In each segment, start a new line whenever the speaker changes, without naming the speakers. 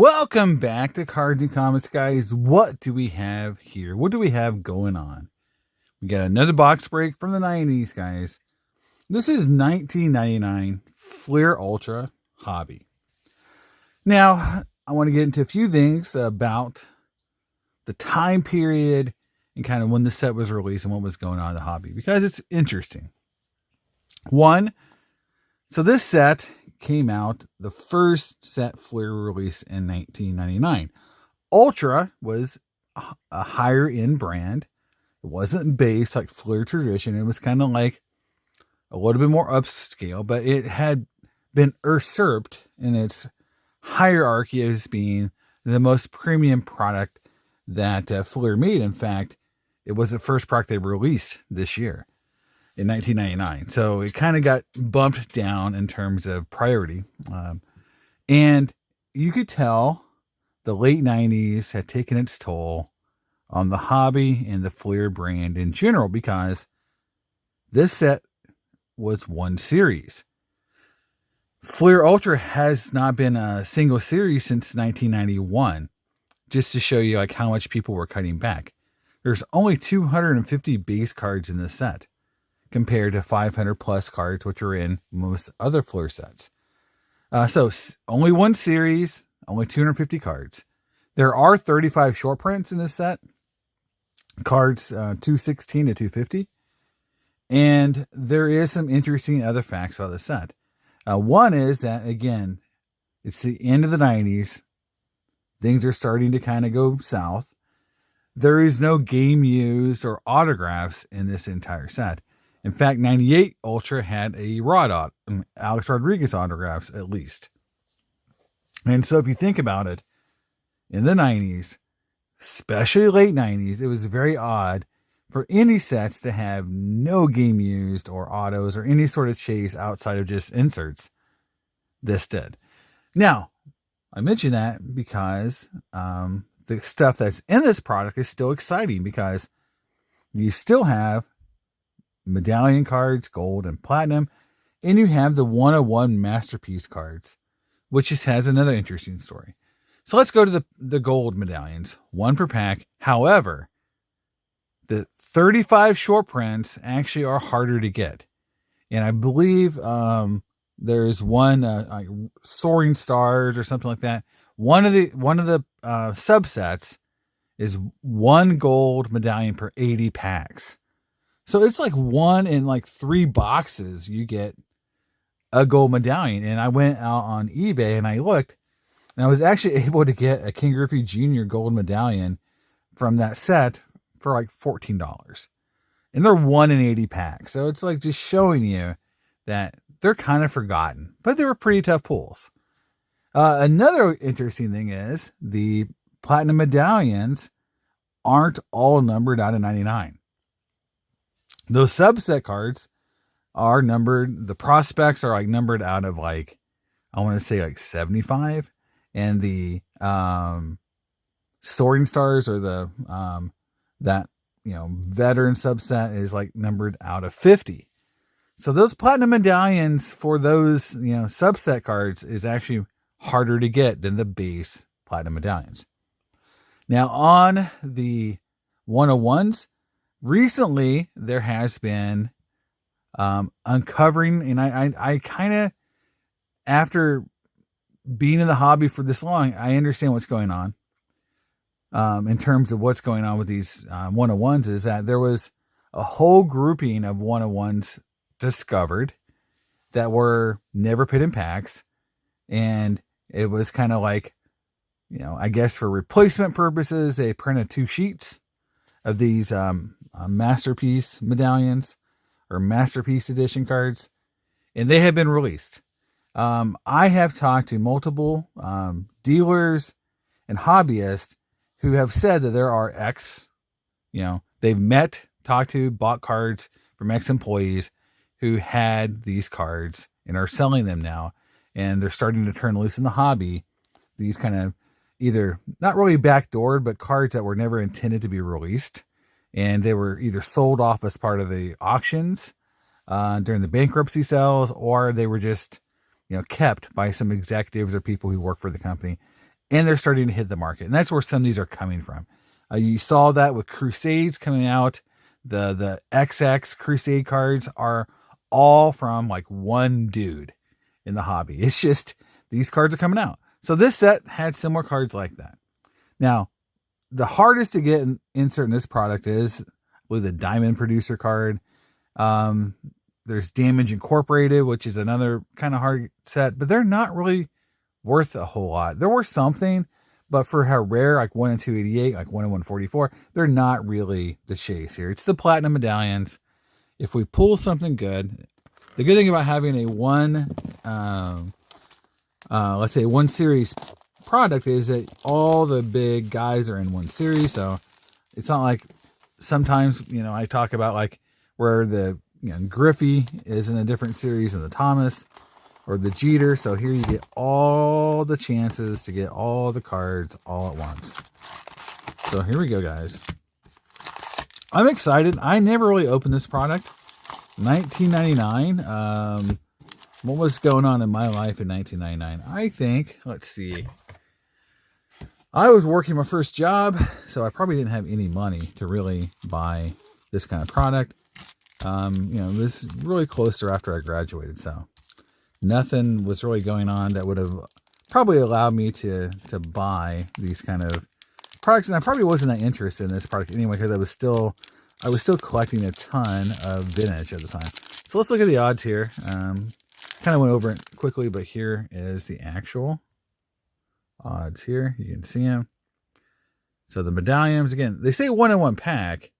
Welcome back to Cards and Comics, guys. What do we have here? What do we have going on? We got another box break from the 90s, guys. This is 1999 Fleer Ultra Hobby. Now, I want to get into a few things about the time period and kind of when the set was released and what was going on in the hobby, because it's interesting. One, so this set came out, the first set Fleer released in 1999. Ultra was a higher end brand. It wasn't based like Fleer tradition. It was kind of like a little bit more upscale, but it had been usurped in its hierarchy as being the most premium product that Fleer made. In fact, it was the first product they released this year in 1999. So it kind of got bumped down in terms of priority. And you could tell the late 90s had taken its toll on the hobby and the Fleer brand in general, because this set was one series. Fleer Ultra has not been a single series since 1991, just to show you like how much people were cutting back. There's only 250 base cards in this set, compared to 500 plus cards, which are in most other Fleer sets. So only one series, only 250 cards. There are 35 short prints in this set, cards 216 to 250. And there is some interesting other facts about the set. One is that, again, it's the end of the 90s. Things are starting to kind of go south. There is no game used or autographs in this entire set. In fact, 98 Ultra had a Alex Rodriguez autographs at least. And so if you think about it, in the 90s, especially late 90s, it was very odd for any sets to have no game used or autos or any sort of chase outside of just inserts. This did. Now, I mention that because the stuff that's in this product is still exciting, because you still have medallion cards, gold and platinum, and you have the 101 masterpiece cards, which just has another interesting story. So let's go to the gold medallions, one per pack. However, the 35 short prints actually are harder to get. And I believe there's one Soaring Stars or something like that. One of the subsets is one gold medallion per 80 packs. So it's like one in like 3 boxes, you get a gold medallion. And I went out on eBay and I looked, and I was actually able to get a King Griffey Jr. gold medallion from that set for like $14. And they're 1 in 80 packs. So it's like just showing you that they're kind of forgotten, but they were pretty tough pulls. Another interesting thing is the platinum medallions aren't all numbered out of 99. Those subset cards are numbered. The prospects are like numbered out of like, I want to say like 75. And the Soaring Stars, or the veteran subset, is like numbered out of 50. So those platinum medallions for those, subset cards is actually harder to get than the base platinum medallions. Now on the 101s, recently there has been uncovering, and I kind of, after being in the hobby for this long, I understand what's going on. In terms of what's going on with these 101s, is that there was a whole grouping of 101s discovered that were never put in packs. And it was kind of like, I guess for replacement purposes, they printed 2 sheets of these masterpiece medallions or masterpiece edition cards, and they have been released. I have talked to multiple dealers and hobbyists who have said that there are they've talked to, bought cards from ex-employees who had these cards and are selling them now. And they're starting to turn loose in the hobby these kind of either not really backdoored, but cards that were never intended to be released. And they were either sold off as part of the auctions during the bankruptcy sales, or they were just, kept by some executives or people who work for the company. and they're starting to hit the market. And that's where some of these are coming from. You saw that with Crusades coming out. The XX Crusade cards are all from like one dude in the hobby. It's just these cards are coming out. So this set had similar cards like that. Now, the hardest to get insert in this product is, I believe, the Diamond Producer card. There's Damage Incorporated, which is another kind of hard set, but they're not really worth a whole lot. They're worth something, but for how rare, like 1 in 288, like 1 in 144, they're not really the chase here. It's the Platinum Medallions. If we pull something good, the good thing about having a let's say one series product is that all the big guys are in one series. So it's not like sometimes, I talk about like where the Griffey is in a different series than the Thomas or the Jeter. So here you get all the chances to get all the cards all at once. So here we go, guys. I'm excited. I never really opened this product. 1999. What was going on in my life in 1999? I think, let's see. I was working my first job, so I probably didn't have any money to really buy this kind of product. This is really close to after I graduated, so nothing was really going on that would have probably allowed me to buy these kind of products. And I probably wasn't that interested in this product anyway, because I was still collecting a ton of vintage at the time. So let's look at the odds here. Kind of went over it quickly, but here is the actual odds here. You can see them. So the medallions, again, they say 1 in 1 pack,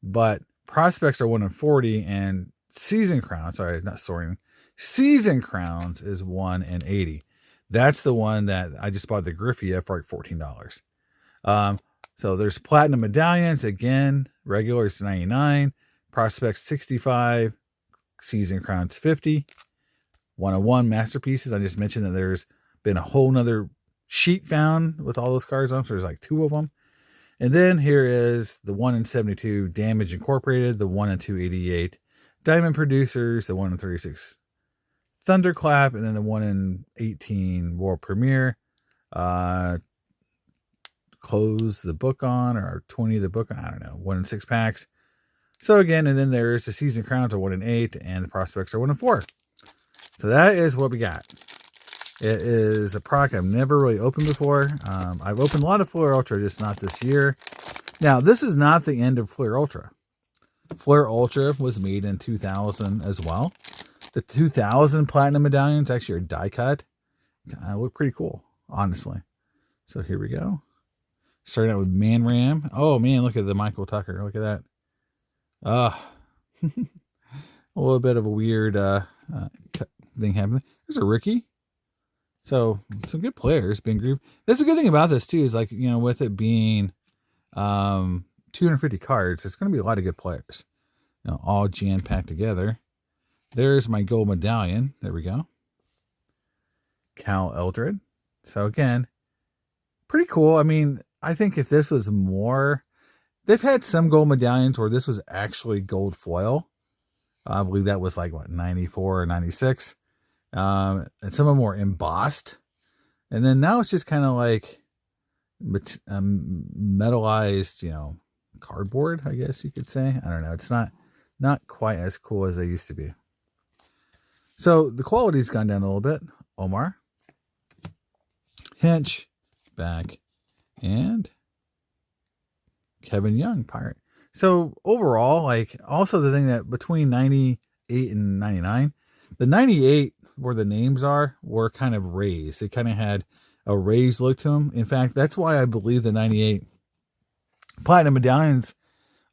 but prospects are 1 in 40, and season crowns, season crowns is 1 in 80. That's the one that I just bought the Griffey at for like $14. So there's platinum medallions, again, regular is 99, prospects 65, season crowns 50. 101 masterpieces. I just mentioned that there's been a whole nother sheet found with all those cards on. So there's like 2 of them. And then here is the 1 in 72 Damage Incorporated, the 1 in 288 Diamond Producers, the 1 in 36 Thunderclap, and then the 1 in 18 World Premiere. Close the book on, or 20 the book on, I don't know, 1 in 6 packs. So again, and then there's the season crowns are 1 in 8, and the prospects are 1 in 4. So that is what we got. It is a product I've never really opened before. I've opened a lot of Flair Ultra, just not this year. Now, this is not the end of Flair Ultra. Flair Ultra was made in 2000 as well. The 2000 Platinum Medallions actually are die cut. Look pretty cool, honestly. So here we go. Starting out with Man Ram. Oh, man, look at the Michael Tucker. Look at that. A little bit of a weird thing happening. There's a Ricky. So some good players being grouped. That's a good thing about this too, is like, with it being 250 cards, it's going to be a lot of good players, all jam packed together. There's my gold medallion. There we go. Cal Eldred. So again, pretty cool. I mean, I think if this was more, they've had some gold medallions where this was actually gold foil. I believe that was like, 94 or 96. And some of them were embossed. And then now it's just kind of like metallized, cardboard, I guess you could say. I don't know. It's not quite as cool as they used to be. So the quality's gone down a little bit. Omar, Hinch, back, and Kevin Young, Pirate. So overall, like, also the thing that between 98 and 99, the 98 where the names were kind of raised. It kind of had a raised look to them. In fact, that's why I believe the 98 Platinum Medallions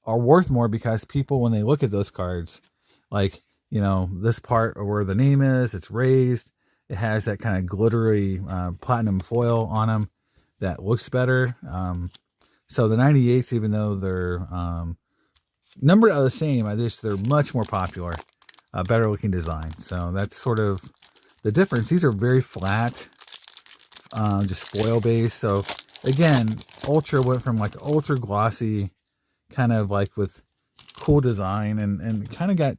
are worth more, because people, when they look at those cards, like, this part where the name is, it's raised. It has that kind of glittery platinum foil on them that looks better. So the 98s, even though they're numbered are the same, they're much more popular, better looking design. So that's sort of the difference. These are very flat, just foil based. So again, Ultra went from like ultra glossy, kind of like with cool design, and kind of got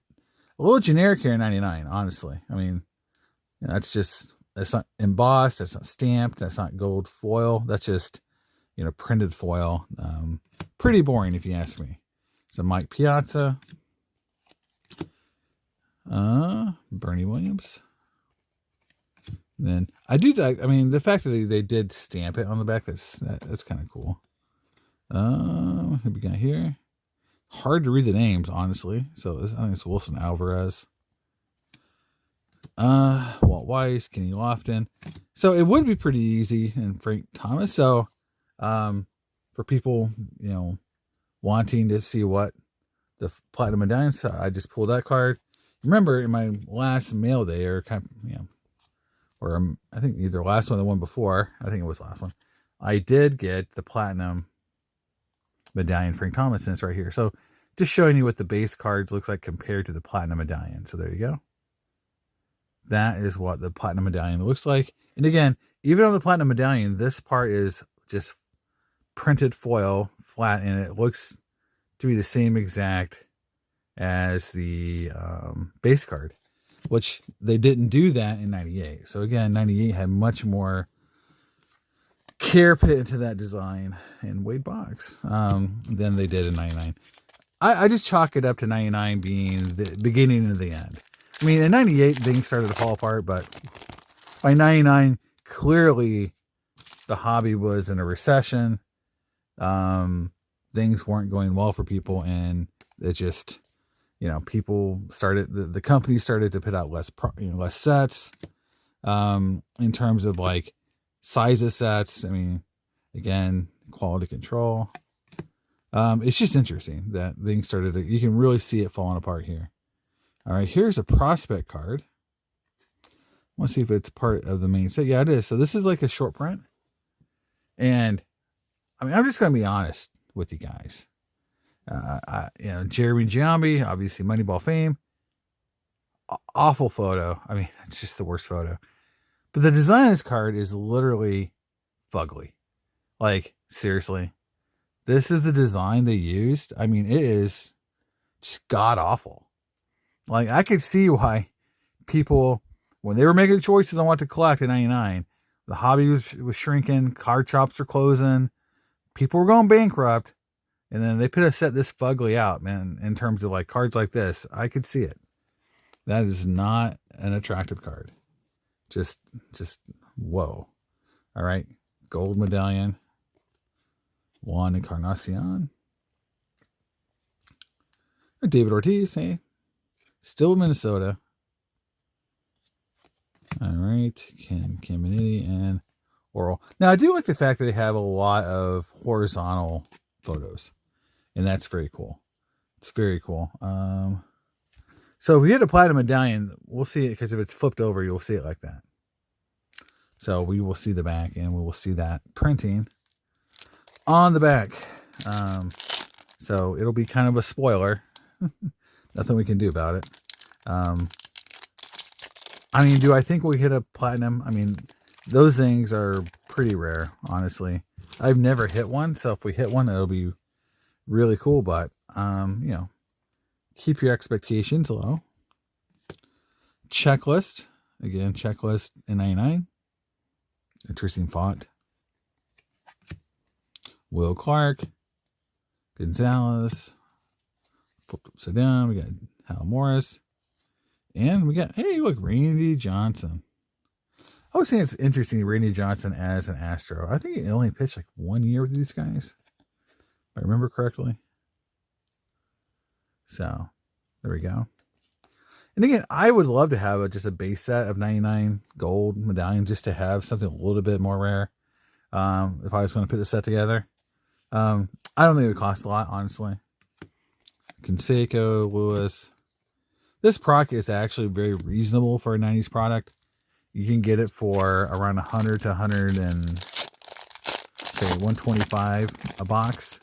a little generic here in 99, honestly. I mean, that's just That's not embossed. That's not stamped. That's not gold foil. That's just, printed foil. Pretty boring if you ask me. So Mike Piazza. Bernie Williams. And then I do that. I mean, the fact that they did stamp it on the back, that's kind of cool. Who we got here? Hard to read the names, honestly. So I think it's Wilson Alvarez. Walt Weiss, Kenny Lofton. So it would be pretty easy, and Frank Thomas. So, for people, wanting to see what the platinum medallion, so I just pulled that card. Remember, in my last mail day, or kind of, or I think either last one or the one before, I think it was the last one, I did get the platinum medallion Frank Thomas, and it's right here. So just showing you what the base cards looks like compared to the platinum medallion. So there you go. That is what the platinum medallion looks like. And again, even on the platinum medallion, this part is just printed foil flat, and it looks to be the same exact as the base card, which they didn't do that in 98. So again, 98 had much more care put into that design and weight box than they did in 99. I just chalk it up to 99 being the beginning and the end. I mean, in 98, things started to fall apart, but by 99, clearly the hobby was in a recession. Things weren't going well for people, and it just, people started, the company started to put out less sets, in terms of like size of sets. I mean, again, quality control. It's just interesting that things started to, you can really see it falling apart here. All right, here's a prospect card. Let's see if it's part of the main set. Yeah, it is. So this is like a short print. And I mean, I'm just going to be honest with you guys. Jeremy Giambi, obviously Moneyball fame. Awful photo. I mean, it's just the worst photo. But the design of this card is literally fugly. Like, seriously. This is the design they used. I mean, it is just god awful. Like, I could see why people, when they were making choices on what to collect in 99, the hobby was shrinking, card shops were closing, people were going bankrupt, and then they put a set this fugly out, man, in terms of like cards like this. I could see it. That is not an attractive card. Just whoa. All right. Gold medallion. Juan Encarnacion. David Ortiz, hey. Still Minnesota. All right. Ken Caminiti and Oral. Now, I do like the fact that they have a lot of horizontal photos, and that's very cool. It's very cool. So if we hit a platinum medallion, we'll see it, because if it's flipped over, you'll see it like that. So we will see the back, and we will see that printing on the back. So it'll be kind of a spoiler. Nothing we can do about it. I mean, do I think we hit a platinum? I mean, those things are pretty rare, honestly. I've never hit one, so if we hit one, it'll be really cool. But keep your expectations low. Checklist. Again, checklist in 99. Interesting font. Will Clark. Gonzalez. Flipped upside down. We got Hal Morris. And we got, hey, look, Randy Johnson. I was saying it's interesting, Randy Johnson as an Astro. I think he only pitched like 1 year with these guys, if I remember correctly. So, there we go. And again, I would love to have just a base set of 99 gold medallion, just to have something a little bit more rare. If I was going to put the set together. I don't think it would cost a lot, honestly. Canseco, Lewis. This product is actually very reasonable for a 90s product. You can get it for around 100 to 125 a box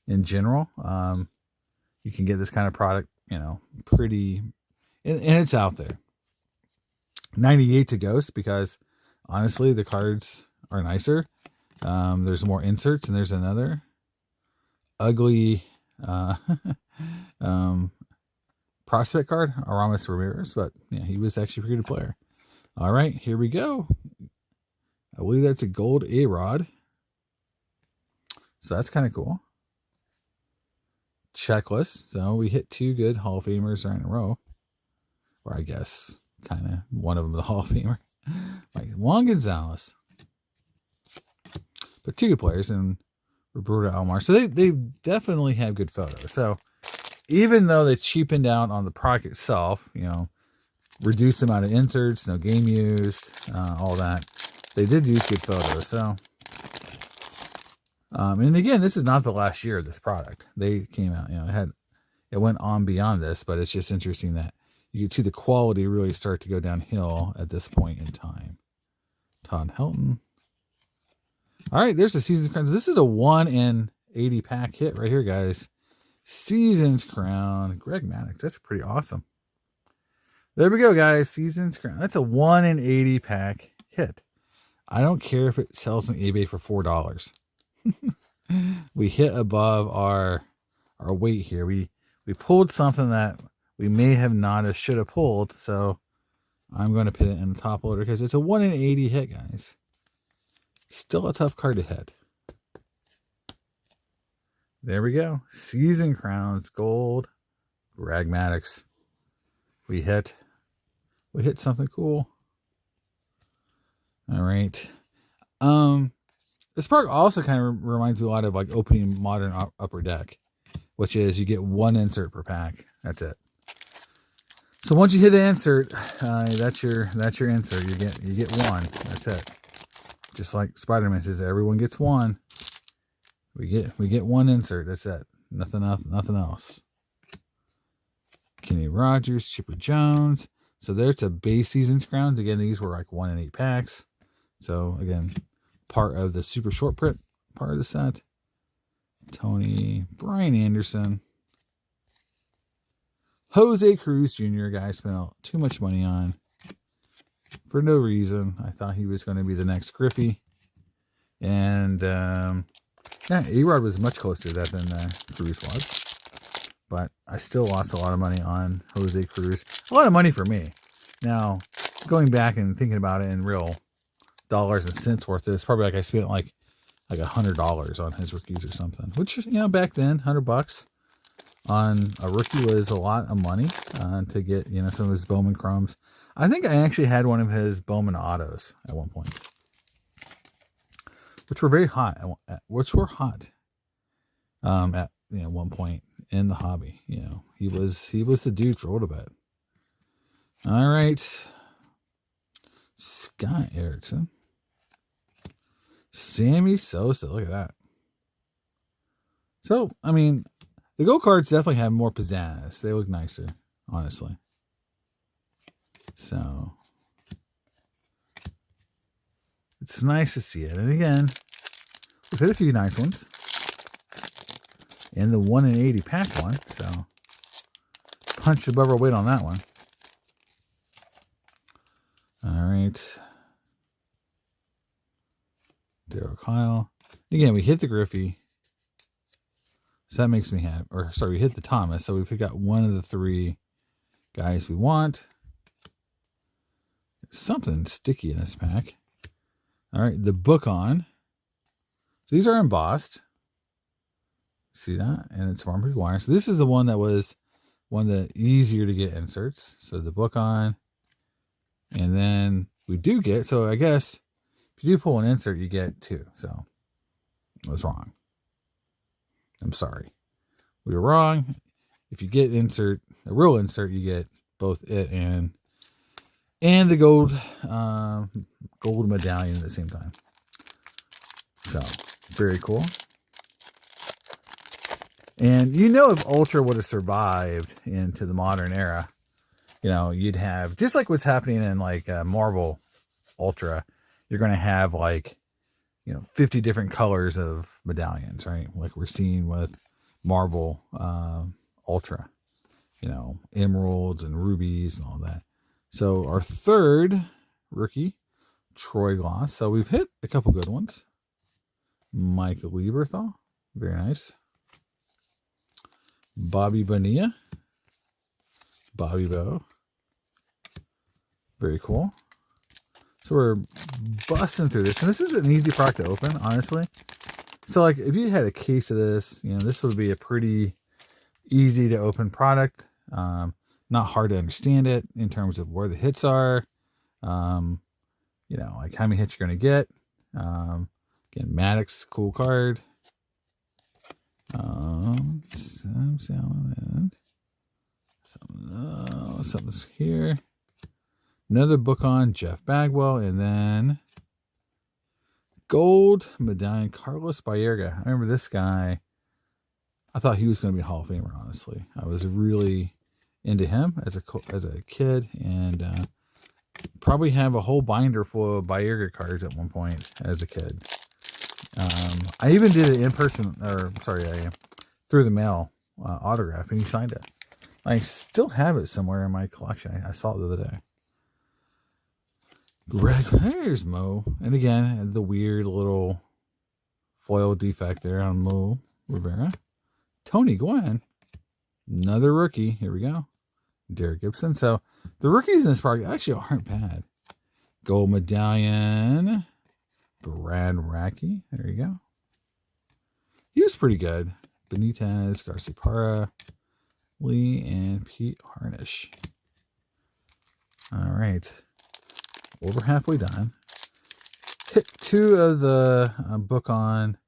in general. You can get this kind of product, pretty, and it's out there. 98 to Ghost, because honestly, the cards are nicer. There's more inserts, and there's another ugly prospect card, Aramis Ramirez, but yeah, he was actually a pretty good player. All right, here we go. I believe that's a gold A-Rod. So that's kind of cool. Checklist. So we hit 2 good Hall of Famers right in a row. Or I guess kind of one of them the Hall of Famer. Like Juan Gonzalez. But 2 good players and Roberto Alomar. So they definitely have good photos. So even though they cheapened out on the product itself, you know, reduced the amount of inserts, no game used, all that, they did use good photos. So, and again, this is not the last year of this product. They came out, you know, it went on beyond this, but it's just interesting that you can see the quality really start to go downhill at this point in time. Todd Helton. All right, there's the Seasons Crown. This is a 1 in 80 pack hit right here, guys. Seasons Crown. Greg Maddux. That's pretty awesome. There we go, guys. Seasons Crown. That's a 1 in 80 pack hit. I don't care if it sells on eBay for $4. We hit above our weight here. We pulled something that we may have not have should have pulled. So I'm going to put it in the top loader because it's a 1 in 80 hit, guys. Still a tough card to hit. There we go. Season Crowns Gold. Greg Maddux. We hit something cool. All right. This part also kind of reminds me a lot of like opening Modern Upper Deck, which is you get 1 insert per pack. That's it. So once you hit the insert, that's your insert. You get 1. That's it. Just like Spider-Man says, everyone gets 1. We get 1 insert. That's it. Nothing else. Kenny Rogers, Chipper Jones. So there's a base Seasons Crowns. Again, these were like 1 in 8 packs. So again, part of the super short print part of the set. Tony, Brian Anderson, Jose Cruz Jr. Guy spent too much money on for no reason. I thought he was going to be the next Griffey. And yeah, A-Rod was much closer to that than Cruz was. But I still lost a lot of money on Jose Cruz. A lot of money for me. Now, going back and thinking about it in real dollars and cents worth, it's probably like I spent like $100 on his rookies or something. Which, you know, back then, $100 on a rookie was a lot of money to get, you know, some of his Bowman Chromes. I think I actually had one of his Bowman autos at one point, which were very hot. At one point in the hobby. You know, he was the dude for a little bit. All right, Scott Erickson, Sammy Sosa. Look at that. So, I mean, the gold cards definitely have more pizzazz. They look nicer, honestly. So, it's nice to see it. And again, we've hit a few nice ones. And the 1 in 80 pack one. So, punched above our weight on that one. All right. Darryl Kyle. Again, we hit the Griffey. So that makes me happy. Or, sorry, we hit the Thomas. So we've got one of the 3 guys we want. Something sticky in this pack. All right, the Book On. So these are embossed. See that? And it's Marbury wire. So this is the one that was one of the easier to get inserts. So the Book On. And then we do get, so I guess if you do pull an insert, you get 2. So I was wrong. I'm sorry. We were wrong. If you get insert, a real insert, you get both it and the gold medallion at the same time. So very cool. And you know, if Ultra would have survived into the modern era, you know, you'd have, just like what's happening in like Marvel Ultra, you're going to have like, you know, 50 different colors of medallions, right? Like we're seeing with Marvel Ultra, you know, emeralds and rubies and all that. So our 3rd rookie, Troy Gloss. So we've hit a couple good ones. Mike Lieberthal, very nice. Bobby Bonilla, Bobby Bo, very cool. So we're busting through this. And this is an easy product to open, honestly. So like if you had a case of this, you know, this would be a pretty easy to open product. Not hard to understand it in terms of where the hits are. You know, like how many hits you're going to get. Again, Maddox, cool card. Something's here. Another book on Jeff Bagwell, and then gold medallion Carlos Baerga. I remember this guy. I thought he was going to be a Hall of Famer. Honestly, I was really into him as a kid, and probably have a whole binder full of Baerga cards at one point as a kid. I even did it in person, through the mail autograph, and he signed it. I still have it somewhere in my collection. I saw it the other day. Greg, there's Mo. And again, the weird little foil defect there on Mo Rivera. Tony Gwynn. Another rookie. Here we go. Derek Gibson. So the rookies in this product actually aren't bad. Gold medallion. Brad Racky. There you go. He was pretty good. Benitez, Garciparra, Lee, and Pete Harnish. All right. Over halfway done. Hit 2 of the book on,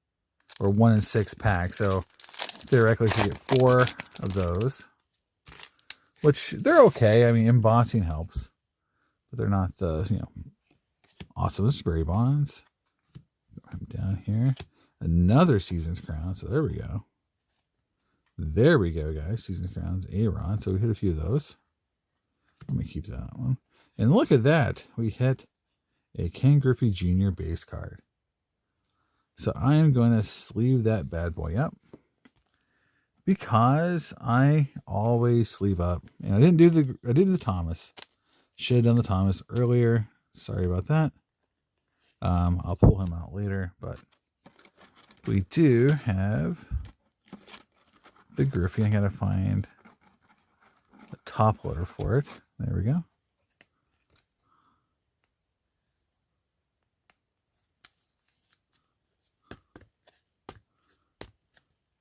or 1 in 6 packs. So theoretically, you get 4 of those, which they're okay. I mean, embossing helps, but they're not the, you know, awesome. Barry Bonds. I'm down here. Another Seasons Crown. So there we go. There we go, guys. Seasons Crowns. Aaron. So we hit a few of those. Let me keep that one. And look at that. We hit a Ken Griffey Jr. base card. So I am going to sleeve that bad boy up, because I always sleeve up. And I did the Thomas. Should have done the Thomas earlier. Sorry about that. I'll pull him out later, but we do have the Griffey. I gotta find a top loader for it. There we go.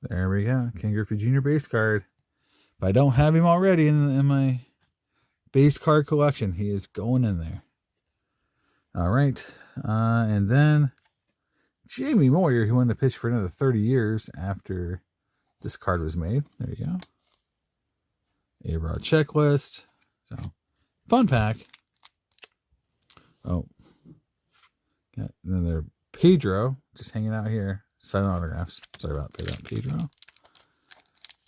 There we go. Ken Griffey Jr. base card. If I don't have him already in my base card collection, he is going in there. All right. And then Jamie Moyer, who wanted to pitch for another 30 years after this card was made. There you go. A-Rod checklist. So, fun pack. Oh. Got another Pedro just hanging out here. Signing autographs. Sorry about that, Pedro.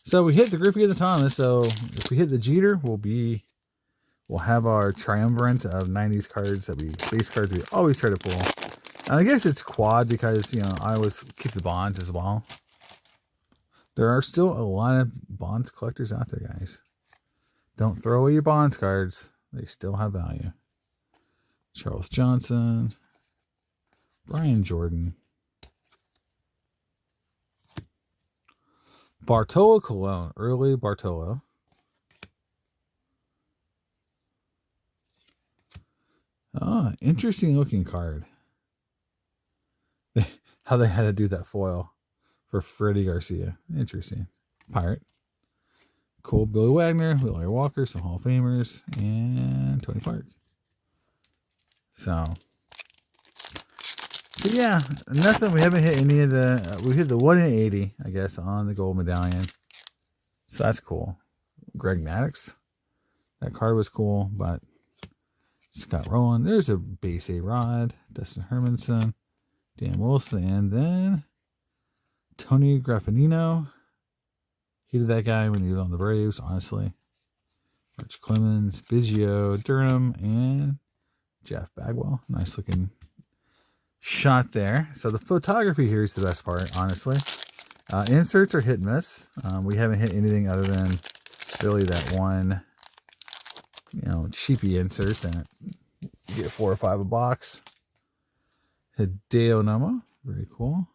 So we hit the Griffey and the Thomas. So if we hit the Jeter, we'll have our triumvirate of 90s cards base cards we always try to pull. And I guess it's quad because, you know, I always keep the Bonds as well. There are still a lot of Bonds collectors out there, guys. Don't throw away your Bonds cards. They still have value. Charles Johnson. Brian Jordan. Bartolo Colon. Early Bartolo. Oh, interesting looking card. How they had to do that foil for Freddie Garcia. Interesting. Pirate. Cool. Billy Wagner, Willie Walker, some Hall of Famers, and Tony Clark. So yeah, nothing. We haven't hit any of the. We hit the 1 in 80, I guess, on the gold medallion. So that's cool. Greg Maddox. That card was cool, but Scott Rowland. There's a base A-Rod. Dustin Hermanson. Dan Wilson. And then Tony Graffinino. Hated that guy when he was on the Braves, honestly. Rich Clemens, Biggio, Durham, and Jeff Bagwell. Nice looking shot there. So the photography here is the best part, honestly. Inserts are hit and miss. We haven't hit anything other than really that one, you know, cheapy insert that you get 4 or 5 a box. Hideo Nomo, very cool.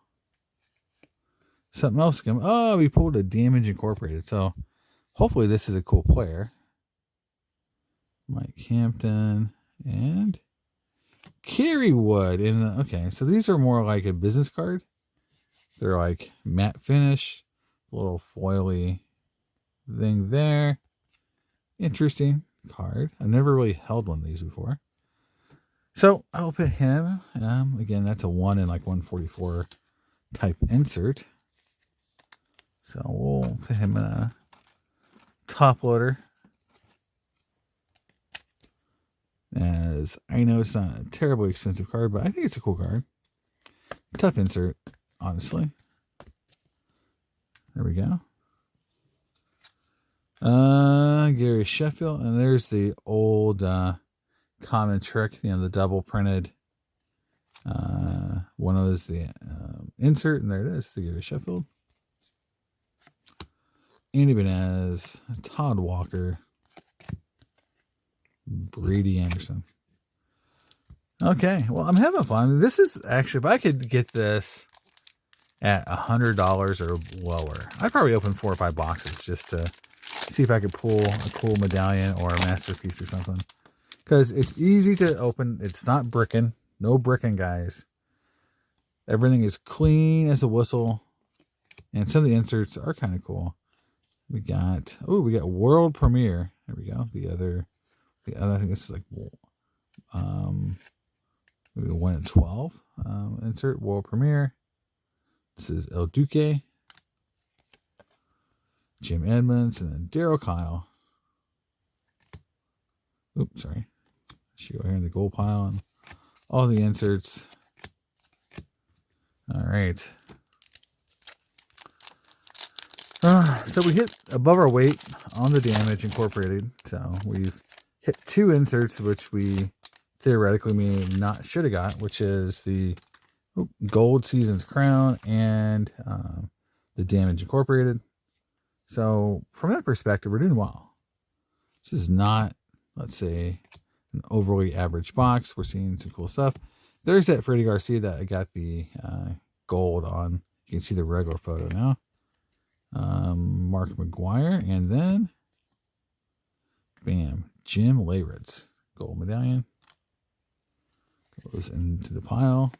Something else. Oh, we pulled a Damage Incorporated. So hopefully this is a cool player. Mike Hampton and Kerry Wood. Okay, so these are more like a business card. They're like matte finish, little foily thing there. Interesting card. I've never really held one of these before. So I'll put him. Again, that's a 1 in like 144 type insert. So we'll put him in a top loader. As I know it's not a terribly expensive card, but I think it's a cool card. Tough insert, honestly. There we go. Gary Sheffield, and there's the old common trick, the double printed. One was the insert, and there it is, the Gary Sheffield. Andy Benez, Todd Walker, Brady Anderson. Okay, well, I'm having fun. This is actually, if I could get this at $100 or lower, I'd probably open 4 or 5 boxes just to see if I could pull a cool medallion or a masterpiece or something. Because it's easy to open. It's not bricking. No bricking, guys. Everything is clean as a whistle. And some of the inserts are kind of cool. We got world premiere. There we go. The other, I think this is like maybe 1 in 12. Insert world premiere. This is El Duque, Jim Edmonds, and then Daryl Kyle. Oops, sorry. Should go here in the gold pile and all the inserts. All right. So we hit above our weight on the damage incorporated. So we've hit 2 inserts, which we theoretically should have got, which is the gold Seasons Crown and the damage incorporated. So from that perspective, we're doing well. This is not, let's say, an overly average box. We're seeing some cool stuff. There's that Freddie Garcia that I got the gold on. You can see the regular photo now. Mark McGuire, and then bam, Jim Leyritz, gold medallion. Goes into the pile.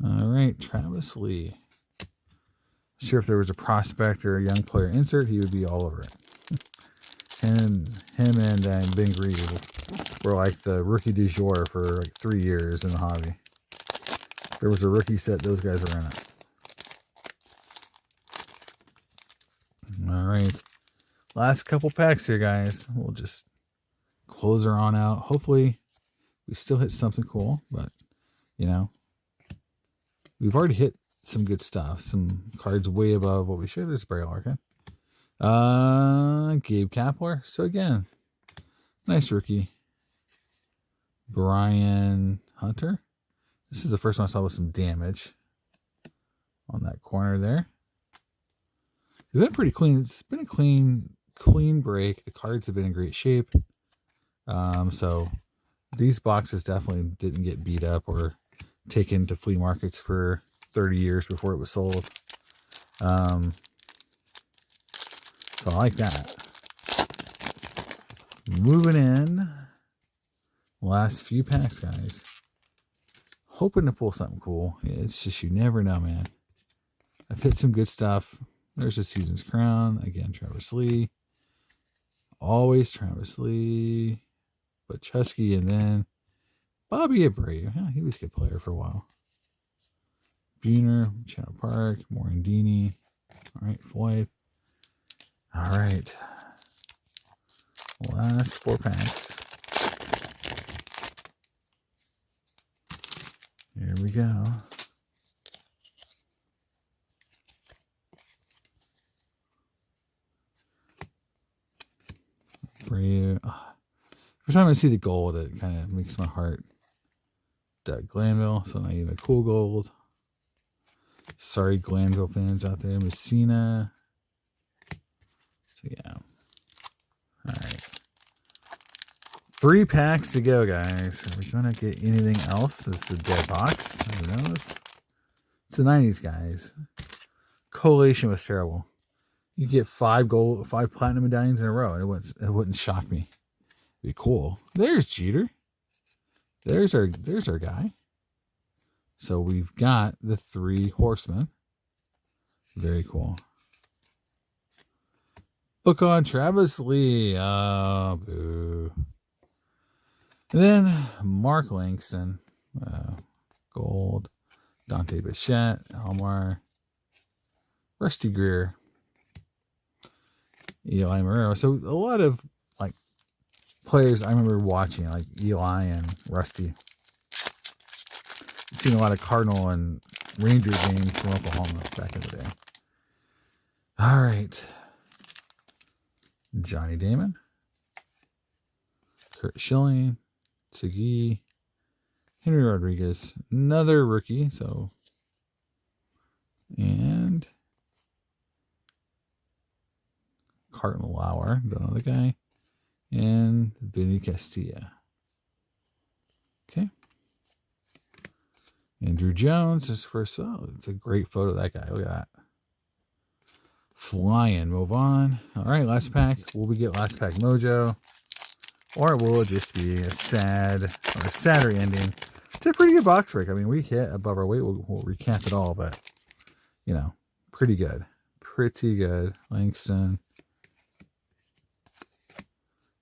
All right, Travis Lee. Sure, if there was a prospect or a young player insert, he would be all over it. And him and Ben Greed were like the rookie du jour for like 3 years in the hobby. If there was a rookie set, those guys are in it. All right. Last couple packs here, guys. We'll just close her on out. Hopefully, we still hit something cool, but, we've already hit some good stuff. Some cards way above what we should. There's Barry Larkin. Gabe Kapler. So, again, nice rookie. Brian Hunter. This is the first one I saw with some damage on that corner there. It's been pretty clean. It's been a clean break. The cards have been in great shape. So these boxes definitely didn't get beat up or taken to flea markets for 30 years before it was sold. So I like that. Moving in. Last few packs, guys. Hoping to pull something cool. It's just, you never know, man. I've hit some good stuff. There's the Season's Crown. Again, Travis Lee. Always Travis Lee. But Chusky, and then Bobby Abreu. Yeah, he was a good player for a while. Buhner, Channel Park, Morandini. All right, Floyd. All right. Last 4 packs. Here we go. Every time I see the gold, it kind of makes my heart. Doug Glanville, so now you have a cool gold. Sorry, Glanville fans out there. Messina. So, yeah. All right. 3 packs to go, guys. Are we going to get anything else? It's a dead box. Who knows? It's the 90s, guys. Collation was terrible. You get 5 platinum medallions in a row, and it wouldn't shock me. Be cool. There's Jeter. There's our guy. So we've got the 3 horsemen. Very cool. Book on Travis Lee. Boo. And then Mark Langston. Gold. Dante Bichette. Almar. Rusty Greer. Eli Marrero. So a lot of like players I remember watching, like Eli and Rusty. I've seen a lot of Cardinal and Ranger games from Oklahoma back in the day. All right. Johnny Damon. Kurt Schilling. Segui. Henry Rodriguez. Another rookie. So, and Carton Lauer. Don't know the guy. And Vinny Castilla. Okay. Andrew Jones is first. Oh, it's a great photo of that guy. Look at that. Flying. Move on. All right, last pack. Will we get last pack mojo? Or will it just be a sad or a sadder ending? It's a pretty good box break. I mean, we hit above our weight. We'll recap it all, but, you know, pretty good. Pretty good. Langston.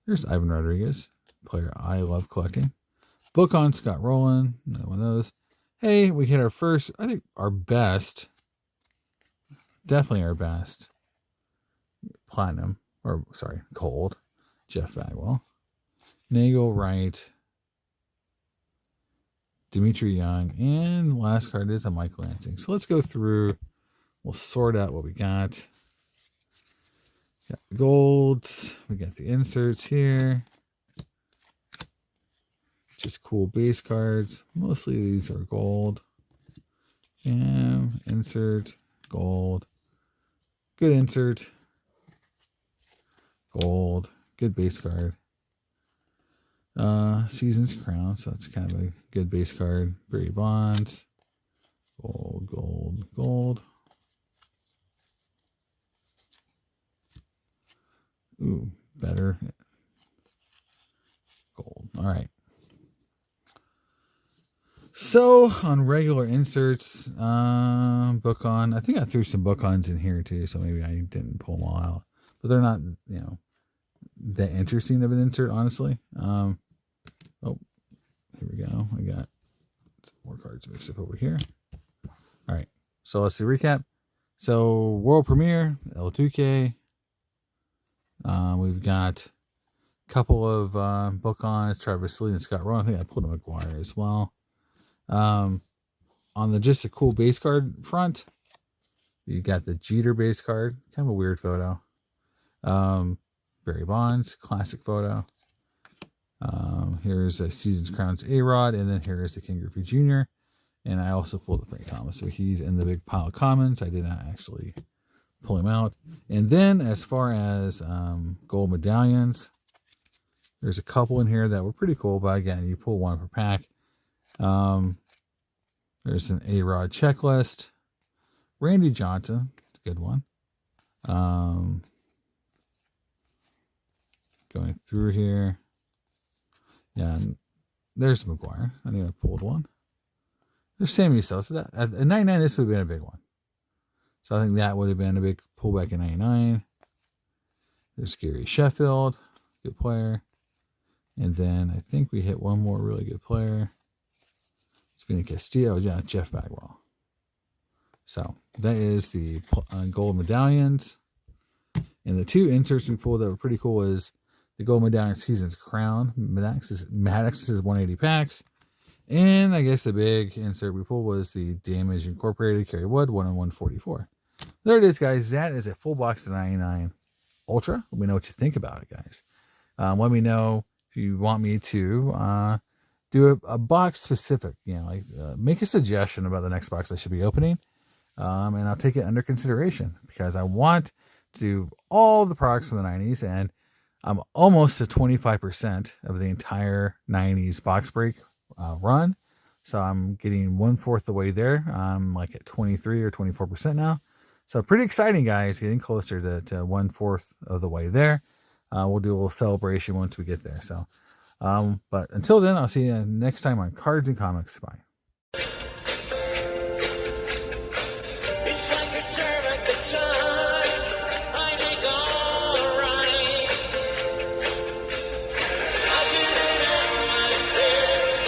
There's Ivan Rodriguez, player I love collecting. Book on Scott Rowland. No one knows. Hey, we hit our first, I think our best. Definitely our best. Platinum. Or, sorry, gold. Jeff Bagwell. Nagel Wright. Dimitri Young. And last card is a Mike Lansing. So let's go through. We'll sort out what we got. Got the golds. We got the inserts here. Just cool base cards. Mostly these are gold. And insert. Gold. Good insert. Gold. Good base card. Season's Crown. So that's kind of a good base card. Barry Bonds. Gold, gold, gold. Ooh, better. Gold. All right. So on regular inserts, book on. I think I threw some book ons in here too, so maybe I didn't pull them all out. But they're not, you know, that interesting of an insert, honestly. Oh, here we go. I got some more cards mixed up over here. All right. So let's see recap. So world premiere, El Duque. We've got a couple of book ons, Travis Lee and Scott Rowan. I think I pulled a McGuire as well. On the just a cool base card front, you got the Jeter base card, kind of a weird photo. Barry Bonds, classic photo. Here's a Season's Crowns A-Rod, and then here is the King Griffey Jr. And I also pulled the Frank Thomas, so he's in the big pile of commons. I did not actually pull him out. And then as far as gold medallions, there's a couple in here that were pretty cool, but again, you pull one per pack. There's an A-Rod checklist. Randy Johnson, it's a good one. Going through here. Yeah, and there's McGuire. I think I pulled one. There's Sammy Sosa. So at 99, this would have been a big one. So I think that would have been a big pullback in 99. There's Gary Sheffield, good player. And then I think we hit one more really good player. It's Vinny Castillo. Yeah, Jeff Bagwell. So that is the gold medallions. And the two inserts we pulled that were pretty cool is the gold medallion Season's Crown. Maddox is 180 packs. And I guess the big insert we pulled was the Damage Incorporated Kerry Wood 1/144. There it is, guys. That is a full box of 99 Ultra. Let me know what you think about it, guys. Let me know if you want me to do a box specific, you know, like make a suggestion about the next box I should be opening. And I'll take it under consideration because I want to do all the products from the 90s, and I'm almost to 25% of the entire 90s box break run. So I'm getting 1/4 the way there. I'm like at 23 or 24% now. So pretty exciting, guys. Getting closer to 1/4 of the way there. We'll do a little celebration once we get there. So, but until then, I'll see you next time on Cards and Comics. Bye.